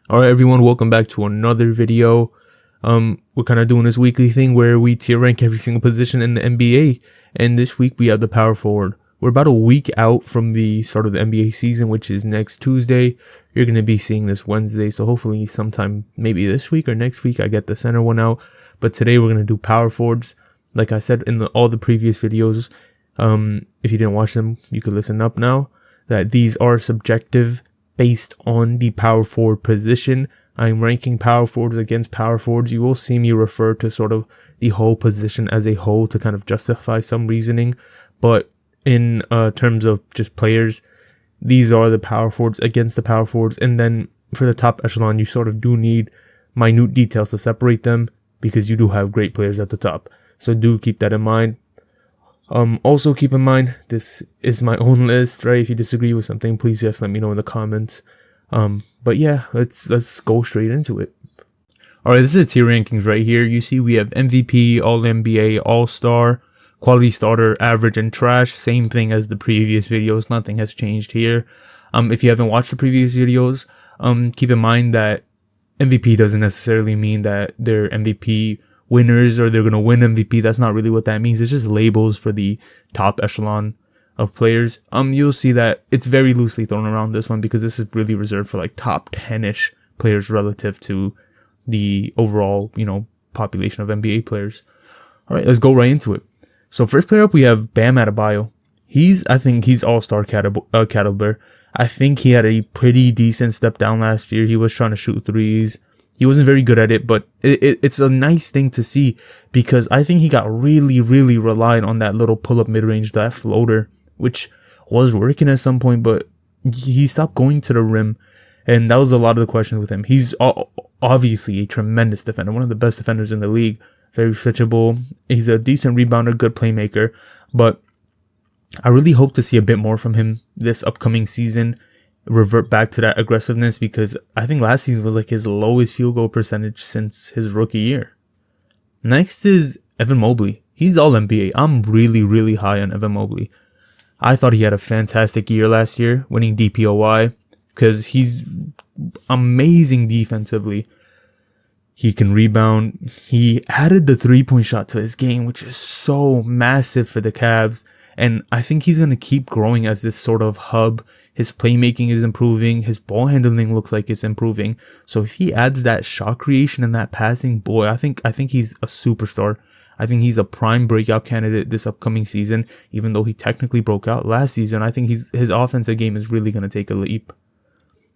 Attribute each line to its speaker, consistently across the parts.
Speaker 1: Alright everyone, welcome back to another video. We're kind of doing this weekly thing where we tier rank every single position in the NBA, and this week we have the power forward. We're about a week out from the start of the NBA season, which is next Tuesday. You're going to be seeing this Wednesday, so hopefully sometime maybe this week or next week I get the center one out. But today we're going to do power forwards. Like I said in all the previous videos, if you didn't watch them, you could listen up now, that these are subjective based on the power forward position. I'm ranking power forwards against power forwards. You will see me refer to sort of the whole position as a whole to kind of justify some reasoning. But in terms of just players, these are the power forwards against the power forwards. And then for the top echelon, you sort of do need minute details to separate them because you do have great players at the top. So do keep that in mind. Also keep in mind, this is my own list, right? If you disagree with something, please just let me know in the comments. But yeah, let's go straight into it. Alright, this is the tier rankings right here. You see we have MVP, All-NBA, All-Star, Quality Starter, Average, and Trash. Same thing as the previous videos. Nothing has changed here. If you haven't watched the previous videos, keep in mind that MVP doesn't necessarily mean that they're MVP winners or they're going to win MVP. That's not really what that means. It's just labels for the top echelon of players. You'll see that it's very loosely thrown around this one because this is really reserved for like top 10-ish players relative to the overall, population of NBA players. All right, let's go right into it. So first player up, we have Bam Adebayo. I think he's all-star caliber. I think he had a pretty decent step down last year. He was trying to shoot threes. He wasn't very good at it, but it's a nice thing to see because I think he got really, really reliant on that little pull-up mid-range, that floater, which was working at some point, but he stopped going to the rim, and that was a lot of the questions with him. He's obviously a tremendous defender, one of the best defenders in the league, very switchable. He's a decent rebounder, good playmaker, but I really hope to see a bit more from him this upcoming season. Revert back to that aggressiveness because I think last season was like his lowest field goal percentage since his rookie year. Next is Evan Mobley. He's all NBA. I'm really, really high on Evan Mobley. I thought he had a fantastic year last year, winning DPOY because he's amazing defensively. He can rebound. He added the three-point shot to his game, which is so massive for the Cavs. And I think he's going to keep growing as this sort of hub. His playmaking is improving. His ball handling looks like it's improving. So if he adds that shot creation and that passing, boy, I think he's a superstar. I think he's a prime breakout candidate this upcoming season. Even though he technically broke out last season, I think his offensive game is really going to take a leap.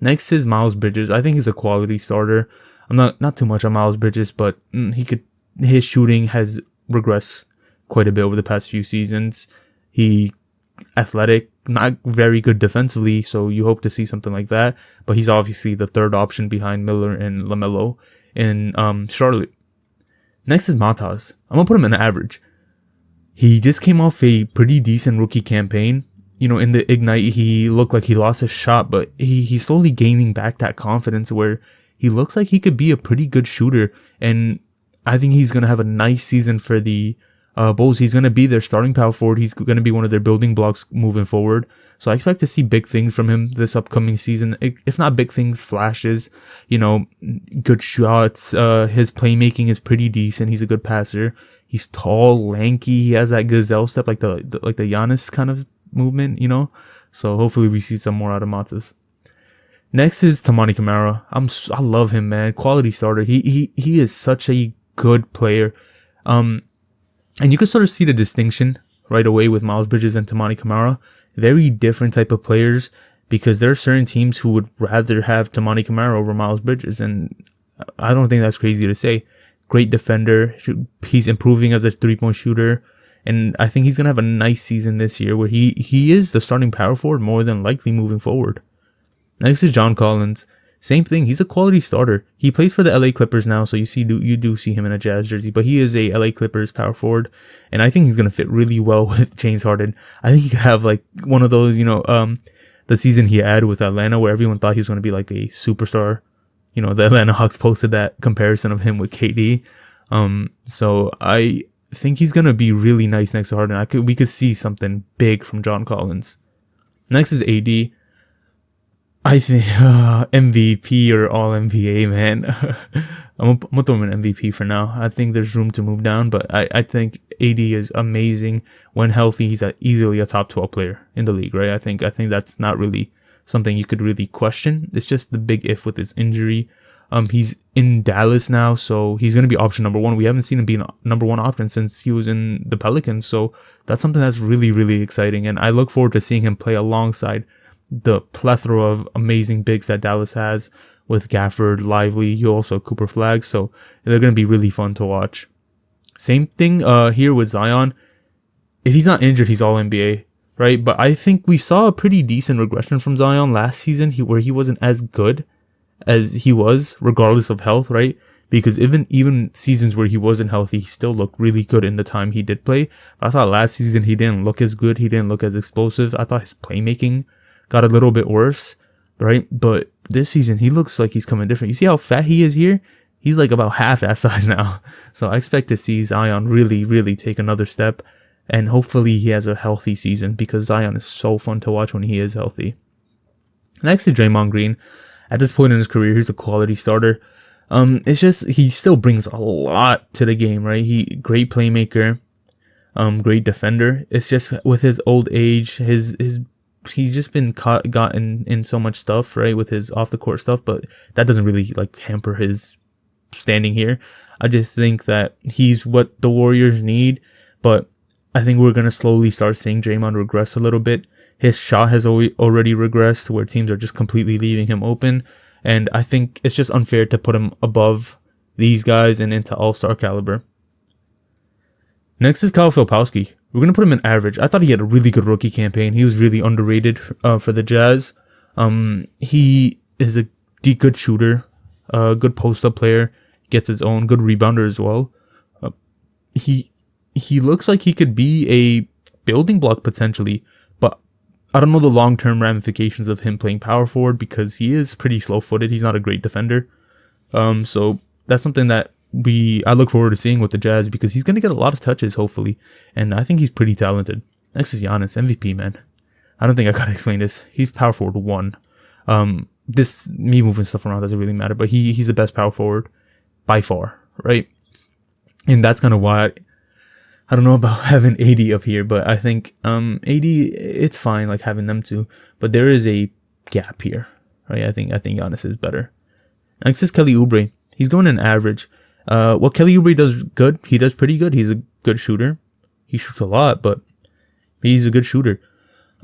Speaker 1: Next is Miles Bridges. I think he's a quality starter. I'm not too much on Miles Bridges, but his shooting has regressed quite a bit over the past few seasons. He athletic, not very good defensively, so you hope to see something like that. But he's obviously the third option behind Miller and LaMelo in Charlotte. Next is Matas. I'm gonna put him in the average. He just came off a pretty decent rookie campaign. In the Ignite, he looked like he lost his shot, but he's slowly gaining back that confidence where he looks like he could be a pretty good shooter. And I think he's gonna have a nice season for the Bulls. He's going to be their starting power forward. He's going to be one of their building blocks moving forward. So I expect to see big things from him this upcoming season. If not big things, flashes, good shots. His playmaking is pretty decent. He's a good passer. He's tall, lanky. He has that gazelle step, like the Giannis kind of movement, So hopefully we see some more out of Matas. Next is Tamani Camara. I love him, man. Quality starter. He is such a good player. And you can sort of see the distinction right away with Miles Bridges and Tamani Camara. Very different type of players because there are certain teams who would rather have Tamani Camara over Miles Bridges. And I don't think that's crazy to say. Great defender. He's improving as a three-point shooter. And I think he's going to have a nice season this year where he is the starting power forward more than likely moving forward. Next is John Collins. Same thing. He's a quality starter. He plays for the LA Clippers now, so you do see him in a Jazz jersey, but he is a LA Clippers power forward, and I think he's gonna fit really well with James Harden. I think he could have like one of those, the season he had with Atlanta where everyone thought he was gonna be like a superstar. The Atlanta Hawks posted that comparison of him with KD. So I think he's gonna be really nice next to Harden. We could see something big from John Collins. Next is AD. I think MVP or all NBA, man. I'm gonna throw him an MVP for now. I think there's room to move down, but I think AD is amazing when healthy. He's easily a top 12 player in the league, right? I think that's not really something you could really question. It's just the big if with his injury. He's in Dallas now, so he's gonna be option number one. We haven't seen him be number one option since he was in the Pelicans, so that's something that's really, really exciting, and I look forward to seeing him play alongside the plethora of amazing bigs that Dallas has with Gafford, Lively, you also Cooper Flag, so they're going to be really fun to watch. Same thing here with Zion. If he's not injured, he's all NBA, right? But I think we saw a pretty decent regression from Zion last season where he wasn't as good as he was, regardless of health, right? Because even seasons where he wasn't healthy, he still looked really good in the time he did play. But I thought last season he didn't look as good. He didn't look as explosive. I thought his playmaking got a little bit worse, right? But this season, he looks like he's coming different. You see how fat he is here? He's like about half that size now. So I expect to see Zion really, really take another step. And hopefully he has a healthy season because Zion is so fun to watch when he is healthy. Next to Draymond Green. At this point in his career, he's a quality starter. It's just, he still brings a lot to the game, right? Great playmaker, great defender. It's just with his old age, he's just been gotten in so much stuff, right, with his off the court stuff, but that doesn't really like hamper his standing here. I just think that he's what the Warriors need, but I think we're gonna slowly start seeing Draymond regress a little bit. His shot has already regressed where teams are just completely leaving him open, and I think it's just unfair to put him above these guys and into all-star caliber. Next is Kyle Filipowski. We're going to put him in average. I thought he had a really good rookie campaign. He was really underrated for the Jazz. He is a good shooter, good post-up player, gets his own, good rebounder as well. He looks like he could be a building block potentially, but I don't know the long-term ramifications of him playing power forward because he is pretty slow-footed. He's not a great defender. So that's something that I look forward to seeing with the Jazz because he's going to get a lot of touches, hopefully. And I think he's pretty talented. Next is Giannis, MVP, man. I don't think I got to explain this. He's power forward 1. Me moving stuff around doesn't really matter, but he's the best power forward by far, right? And that's kind of why I don't know about having AD up here, but I think AD, it's fine, like having them too. But there is a gap here, right? I think Giannis is better. Next is Kelly Oubre. He's going in average. What Kelly Oubre does good, he does pretty good. He's a good shooter. He shoots a lot, but he's a good shooter.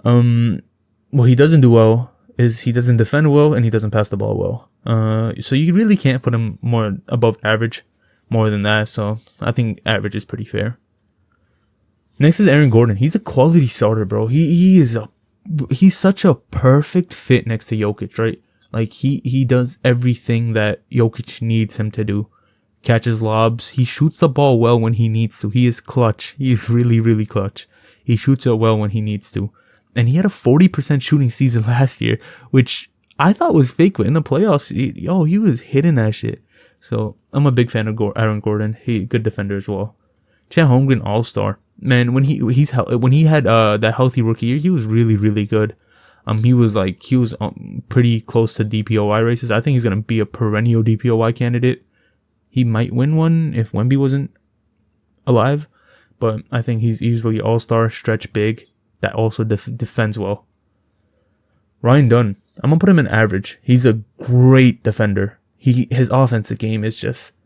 Speaker 1: What he doesn't do well is he doesn't defend well and he doesn't pass the ball well. So you really can't put him more above average, more than that. So I think average is pretty fair. Next is Aaron Gordon. He's a quality starter, bro. He's such a perfect fit next to Jokic, right? Like he does everything that Jokic needs him to do. Catches lobs. He shoots the ball well when he needs to. He is clutch. He is really, really clutch. He shoots it well when he needs to. And he had a 40% shooting season last year, which I thought was fake, but in the playoffs, he was hitting that shit. So I'm a big fan of Aaron Gordon. He good defender as well. Chet Holmgren, all-star. Man, when he had that healthy rookie year, he was really, really good. He was pretty close to DPOY races. I think he's gonna be a perennial DPOY candidate. He might win one if Wemby wasn't alive, but I think he's easily all-star, stretch big, that also defends well. Ryan Dunn, I'm gonna put him in average. He's a great defender. His offensive game is just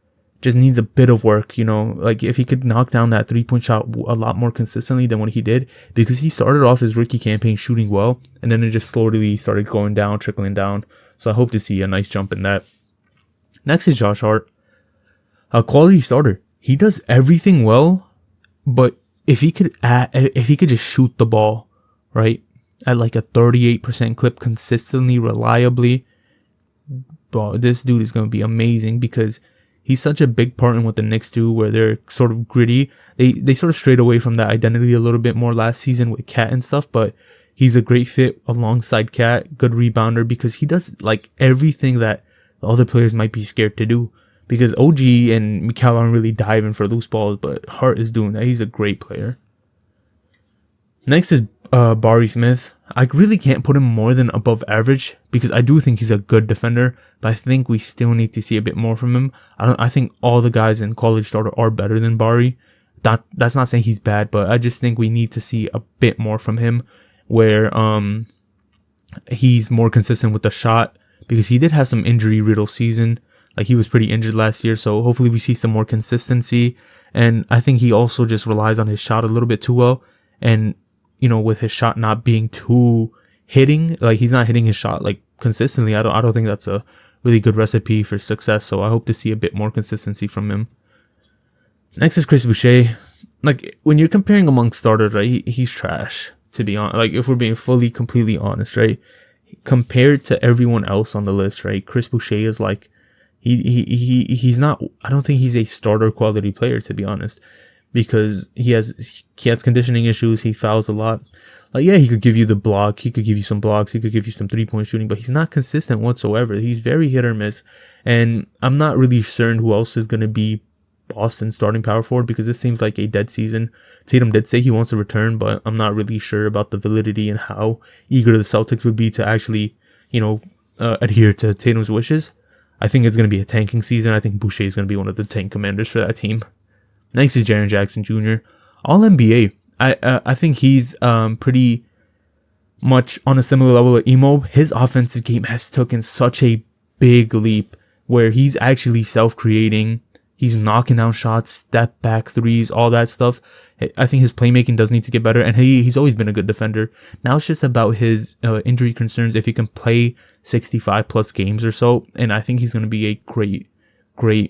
Speaker 1: needs a bit of work, like if he could knock down that 3-point shot a lot more consistently than what he did, because he started off his rookie campaign shooting well, and then it just slowly started going down, trickling down. So I hope to see a nice jump in that. Next is Josh Hart, a quality starter. He does everything well, but if he could just shoot the ball, right, at like a 38% clip consistently, reliably, bro, this dude is going to be amazing because he's such a big part in what the Knicks do, where they're sort of gritty. They sort of strayed away from that identity a little bit more last season with Cat and stuff, but he's a great fit alongside Cat, good rebounder, because he does like everything that the other players might be scared to do. Because OG and Mikal aren't really diving for loose balls, but Hart is doing that. He's a great player. Next is Barry Smith. I really can't put him more than above average because I do think he's a good defender, but I think we still need to see a bit more from him. I think all the guys in quality starter are better than Bari. That's not saying he's bad, but I just think we need to see a bit more from him where he's more consistent with the shot, because he did have some injury riddled season. Like, he was pretty injured last year, so hopefully we see some more consistency. And I think he also just relies on his shot a little bit too well. And, you know, with his shot not being too hitting, like, he's not hitting his shot like consistently. I don't think that's a really good recipe for success. So I hope to see a bit more consistency from him. Next is Chris Boucher. Like, when you're comparing among starters, right, he's trash, to be honest. Like, if we're being completely honest, right, compared to everyone else on the list, right, Chris Boucher is like, he's not, I don't think he's a starter quality player, to be honest, because he has conditioning issues. He fouls a lot. Like, yeah, he could give you the block, he could give you some blocks, he could give you some 3-point shooting, but he's not consistent whatsoever. He's very hit or miss, and I'm not really certain who else is going to be Boston starting power forward, because this seems like a dead season. Tatum did say he wants to return, but I'm not really sure about the validity and how eager the Celtics would be to actually, you know, adhere to Tatum's wishes. I think it's going to be a tanking season. I think Boucher is going to be one of the tank commanders for that team. Next is Jaren Jackson Jr. All NBA. I think he's pretty much on a similar level of Emo. His offensive game has taken such a big leap where he's actually self-creating. He's knocking down shots, step back threes, all that stuff. I think his playmaking does need to get better, and he's always been a good defender. Now it's just about his injury concerns. If he can play 65 plus games or so, and I think he's going to be a great,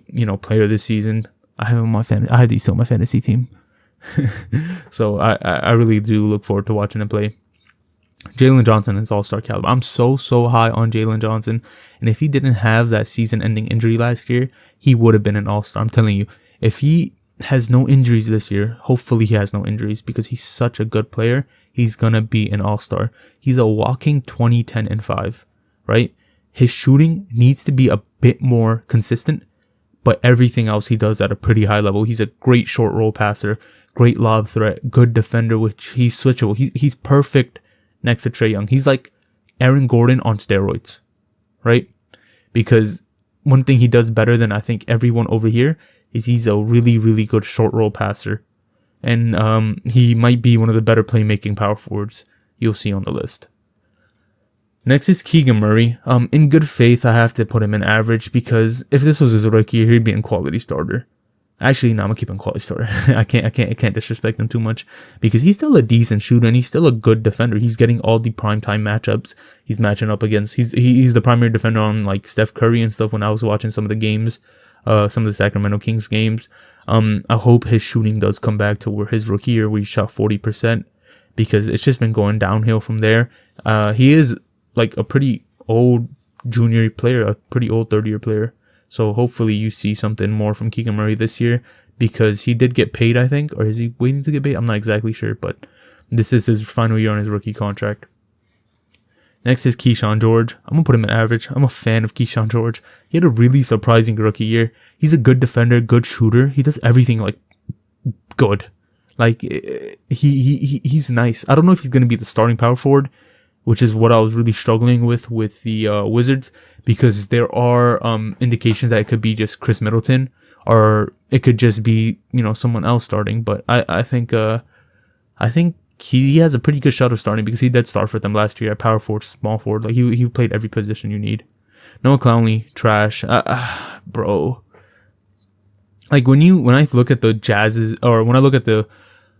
Speaker 1: you know, player this season. I have these still on my fantasy team, so I really do look forward to watching him play. Jalen Johnson is all-star caliber. I'm so high on Jalen Johnson. And if he didn't have that season-ending injury last year, he would have been an all-star. I'm telling you, if he has no injuries this year, hopefully he has no injuries, because he's such a good player, he's going to be an all-star. He's a walking 20, 10, and 5, right? His shooting needs to be a bit more consistent, but everything else he does at a pretty high level. He's a great short roll passer, great lob threat, good defender, which he's switchable. He's perfect next to Trae Young. He's like Aaron Gordon on steroids, right? Because one thing he does better than I think everyone over here is he's a really good short roll passer. And he might be one of the better playmaking power forwards you'll see on the list. Next is Keegan Murray. In good faith, I have to put him in average, because if this was his rookie year, he'd be in quality starter. Actually, no, I'm gonna keep him quality starter. I can't disrespect him too much, because he's still a decent shooter and he's still a good defender. He's getting all the primetime matchups. He's matching up against. He's the primary defender on like Steph Curry and stuff. When I was watching some of the games, some of the Sacramento Kings games, I hope his shooting does come back to where his rookie year where he shot 40%, because it's just been going downhill from there. He is like a pretty old junior player, a pretty old third-year player. So hopefully you see something more from Keegan Murray this year, because he did get paid, I think. Or is he waiting to get paid? I'm not exactly sure, but this is his final year on his rookie contract. Next is Keyshawn George. I'm going to put him in average. I'm a fan of Keyshawn George. He had a really surprising rookie year. He's a good defender, good shooter. He does everything like good. Like he's nice. I don't know if he's going to be the starting power forward, which is what I was really struggling with the Wizards, because there are indications that it could be just Chris Middleton, or it could just be, you know, someone else starting. But I think he has a pretty good shot of starting, because he did start for them last year at power forward, small forward. Like he played every position you need. Noah Clowney, trash, bro. Like when I look at the Jazz's, or when I look at the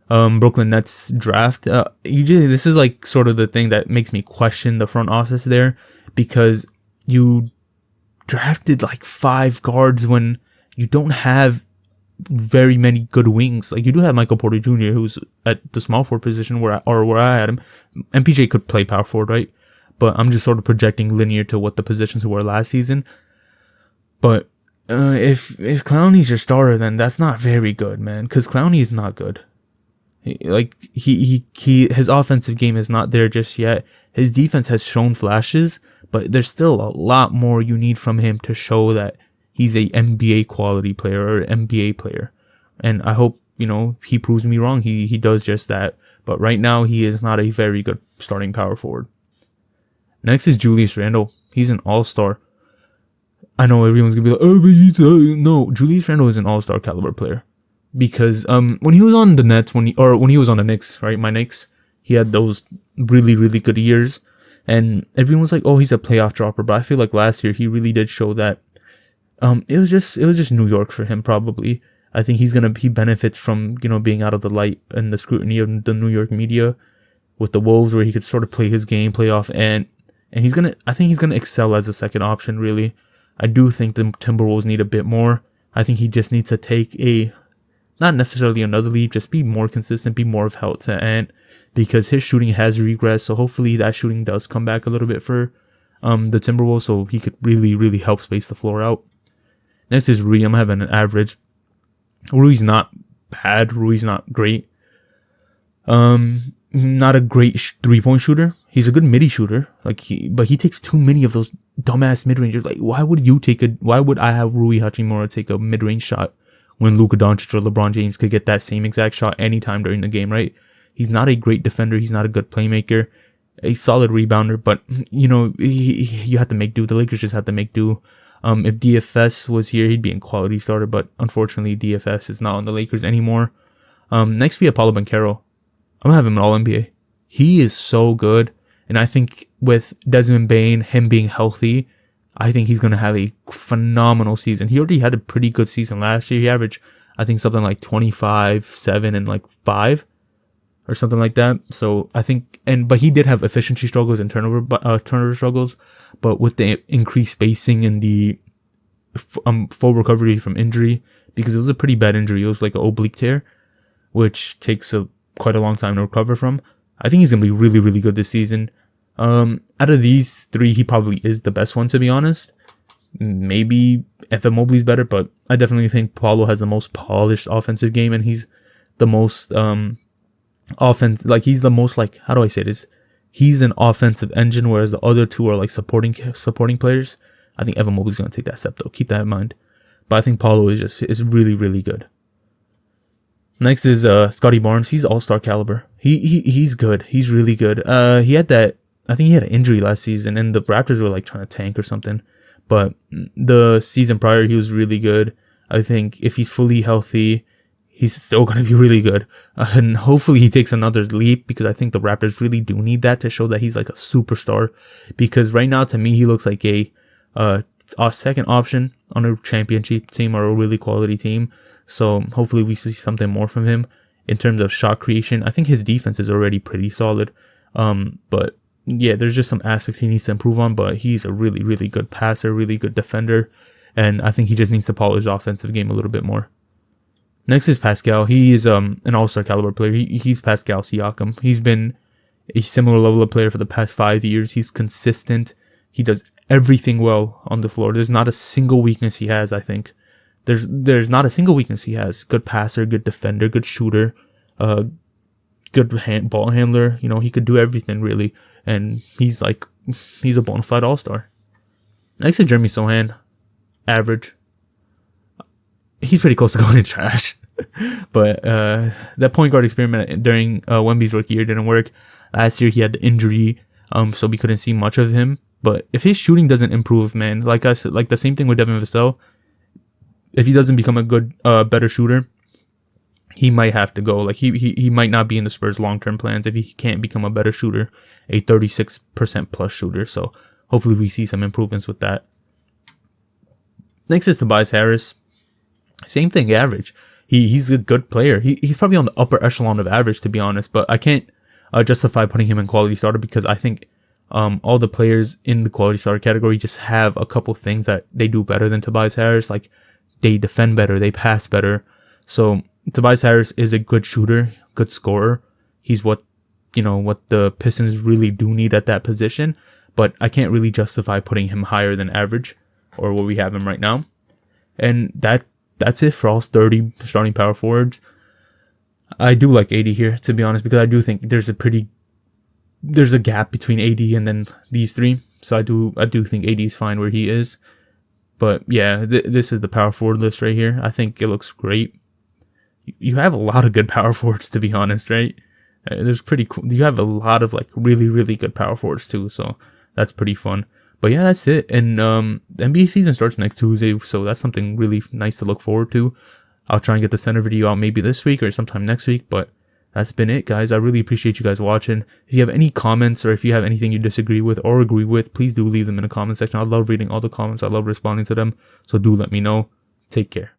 Speaker 1: Brooklyn Nets draft, this is like sort of the thing that makes me question the front office there, because you drafted like 5 guards when you don't have very many good wings. Like, you do have Michael Porter Jr., who's at the small forward position where I had him. MPJ could play power forward, right? But I'm just sort of projecting linear to what the positions were last season. But if Clowney's your starter, then that's not very good, man, because Clowney is not good. Like his offensive game is not there just yet. His defense has shown flashes, but there's still a lot more you need from him to show that he's a NBA quality player or NBA player. And I hope he proves me wrong. He does just that. But right now, he is not a very good starting power forward. Next is Julius Randle. He's an all-star. I know everyone's gonna be like, oh, but no, Julius Randle is an all-star caliber player. Because when he was on the Nets, when he was on the Knicks, right, my Knicks, he had those really, really good years. And everyone was like, oh, he's a playoff dropper. But I feel like last year, he really did show that it was just New York for him, probably. I think he benefits from, being out of the light and the scrutiny of the New York media with the Wolves, where he could sort of play his game, play off, and I think he's gonna excel as a second option, really. I do think the Timberwolves need a bit more. I think he just needs to take not necessarily another leap, just be more consistent, be more of help to Ant, because his shooting has regressed, so hopefully that shooting does come back a little bit for the Timberwolves, so he could really, really help space the floor out. Next is Rui. I'm having an average. Rui's not bad. Rui's not great. Not a great 3-point shooter. He's a good midi shooter. But he takes too many of those dumbass mid-rangers. Like, why would I have Rui Hachimura take a mid-range shot when Luka Doncic or LeBron James could get that same exact shot anytime during the game, right? He's not a great defender. He's not a good playmaker. A solid rebounder, but you have to make do. The Lakers just have to make do. If DFS was here, he'd be in quality starter, but unfortunately DFS is not on the Lakers anymore. Next we have Paulo Banchero. I'm gonna have him an All-NBA. He is so good, and I think with Desmond Bane, him being healthy, I think he's gonna have a phenomenal season. He already had a pretty good season last year. He averaged, I think, something like 25, 7, and like 5. Or something like that. So I think, but he did have efficiency struggles and turnover struggles. But with the increased spacing and the full recovery from injury, because it was a pretty bad injury, it was like an oblique tear, which takes quite a long time to recover from. I think he's gonna be really, really good this season. Out of these three, he probably is the best one, to be honest. Maybe FM Mobley's better, but I definitely think Paulo has the most polished offensive game, and he's the most offense, like he's the most, like, how do I say this? He's an offensive engine, whereas the other two are like supporting players. I think Evan Mobley's gonna take that step though. Keep that in mind. But I think Paulo is really, really good. Next is Scotty Barnes. He's all-star caliber. He's good. He's really good. He had that. I think he had an injury last season, and the Raptors were like trying to tank or something. But the season prior, he was really good. I think if he's fully healthy, he's still going to be really good. And hopefully he takes another leap, because I think the Raptors really do need that to show that he's like a superstar. Because right now, to me, he looks like a second option on a championship team or a really quality team. So hopefully we see something more from him in terms of shot creation. I think his defense is already pretty solid. But yeah, there's just some aspects he needs to improve on. But he's a really, really good passer, really good defender. And I think he just needs to polish his offensive game a little bit more. Next is Pascal. He is an all-star caliber player. He's Pascal Siakam. He's been a similar level of player for the past 5 years. He's consistent. He does everything well on the floor. There's not a single weakness he has, I think. There's not a single weakness he has. Good passer, good defender, good shooter, good ball handler. He could do everything, really. And he's a bona fide all-star. Next is Jeremy Sohan. Average. He's pretty close to going in trash. But that point guard experiment during Wemby's rookie year didn't work. Last year he had the injury, so we couldn't see much of him. But if his shooting doesn't improve, man, like I said, like the same thing with Devin Vassell, if he doesn't become a good, better shooter, he might have to go. Like he might not be in the Spurs' long-term plans if he can't become a better shooter, a 36% plus shooter. So hopefully we see some improvements with that. Next is Tobias Harris. Same thing, average. He's a good player. He's probably on the upper echelon of average, to be honest. But I can't justify putting him in quality starter, because I think all the players in the quality starter category just have a couple things that they do better than Tobias Harris. Like they defend better, they pass better. So Tobias Harris is a good shooter, good scorer. He's what the Pistons really do need at that position. But I can't really justify putting him higher than average, or what we have him right now. And that's it for all 30 starting power forwards. I do like AD here, to be honest, because I do think there's a gap between AD and then these three. So I do think AD is fine where he is. But yeah, this is the power forward list right here. I think it looks great. you have a lot of good power forwards, to be honest, right? There's pretty cool. You have a lot of like really, really good power forwards too, so that's pretty fun. But yeah, that's it. And the NBA season starts next Tuesday, so that's something really nice to look forward to. I'll try and get the center video out maybe this week or sometime next week, but that's been it, guys. I really appreciate you guys watching. If you have any comments or if you have anything you disagree with or agree with, please do leave them in the comment section. I love reading all the comments. I love responding to them, so do let me know. Take care.